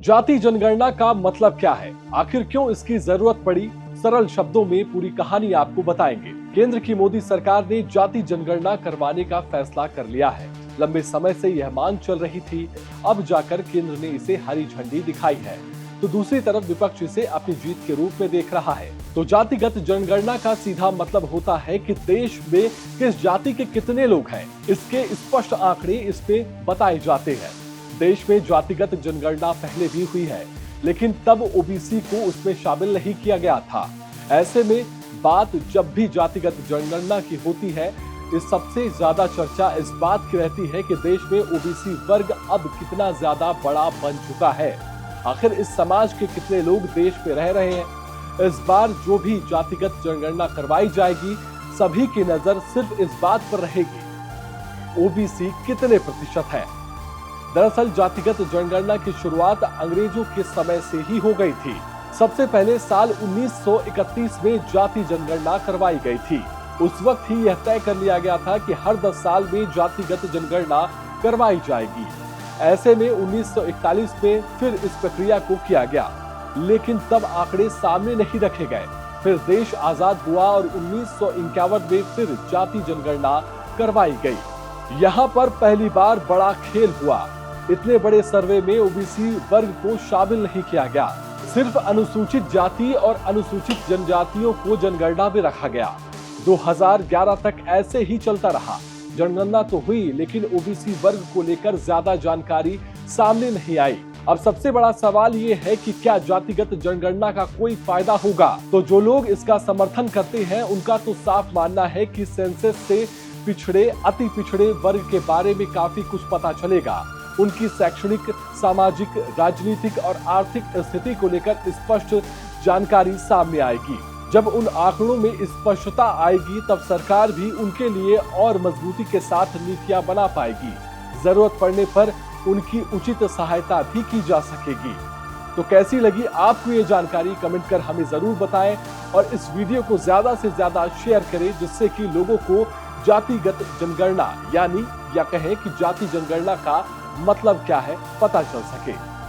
जाति जनगणना का मतलब क्या है, आखिर क्यों इसकी जरूरत पड़ी, सरल शब्दों में पूरी कहानी आपको बताएंगे। केंद्र की मोदी सरकार ने जाति जनगणना करवाने का फैसला कर लिया है। लंबे समय से यह मांग चल रही थी, अब जाकर केंद्र ने इसे हरी झंडी दिखाई है, तो दूसरी तरफ विपक्ष इसे अपनी जीत के रूप में देख रहा है। तो जातिगत जनगणना का सीधा मतलब होता है कि देश में किस जाति के कितने लोग हैं, इसके स्पष्ट आंकड़े इस पे बताए जाते हैं। देश में जातिगत जनगणना पहले भी हुई है, लेकिन तब ओबीसी को उसमें शामिल नहीं किया गया था। ऐसे में बात जब भी जातिगत जनगणना की होती है, इस सबसे ज्यादा चर्चा इस बात की रहती है कि देश में ओबीसी वर्ग अब कितना ज्यादा बड़ा बन चुका है। आखिर इस समाज के कितने लोग देश में रह रहे हैं। इस बार जो भी जातिगत जनगणना करवाई जाएगी, सभी की नजर सिर्फ इस बात पर रहेगी, ओबीसी कितने प्रतिशत है। दरअसल जातिगत जनगणना की शुरुआत अंग्रेजों के समय से ही हो गई थी। सबसे पहले साल 1931 में जाति जनगणना करवाई गई थी। उस वक्त ही यह तय कर लिया गया था कि हर 10 साल में जातिगत जनगणना करवाई जाएगी। ऐसे में 1941 में फिर इस प्रक्रिया को किया गया, लेकिन तब आंकड़े सामने नहीं रखे गए। फिर देश आजाद हुआ और 1951 में फिर जाति जनगणना करवाई गई। यहाँ पर पहली बार बड़ा खेल हुआ। इतने बड़े सर्वे में ओबीसी वर्ग को शामिल नहीं किया गया, सिर्फ अनुसूचित जाति और अनुसूचित जनजातियों को जनगणना में रखा गया। 2011 तक ऐसे ही चलता रहा। जनगणना तो हुई, लेकिन ओबीसी वर्ग को लेकर ज्यादा जानकारी सामने नहीं आई। अब सबसे बड़ा सवाल ये है कि क्या जातिगत जनगणना का कोई फायदा होगा? तो जो लोग इसका समर्थन करते हैं, उनका तो साफ मानना है कि सेंसस से पिछड़े, अति पिछड़े वर्ग के बारे में काफी कुछ पता चलेगा। उनकी शैक्षणिक, सामाजिक, राजनीतिक और आर्थिक स्थिति को लेकर स्पष्ट जानकारी सामने आएगी। जब उन आंकड़ों में स्पष्टता आएगी, तब सरकार भी उनके लिए और मजबूती के साथ नीतियां बना पाएगी। जरूरत पड़ने पर उनकी उचित सहायता भी की जा सकेगी। तो कैसी लगी आपको ये जानकारी, कमेंट कर हमें जरूर बताएं और इस वीडियो को ज्यादा से ज्यादा शेयर करें, जिससे कि लोगों को जातिगत जनगणना यानी या कहें कि जाति जनगणना का मतलब क्या है पता चल सके।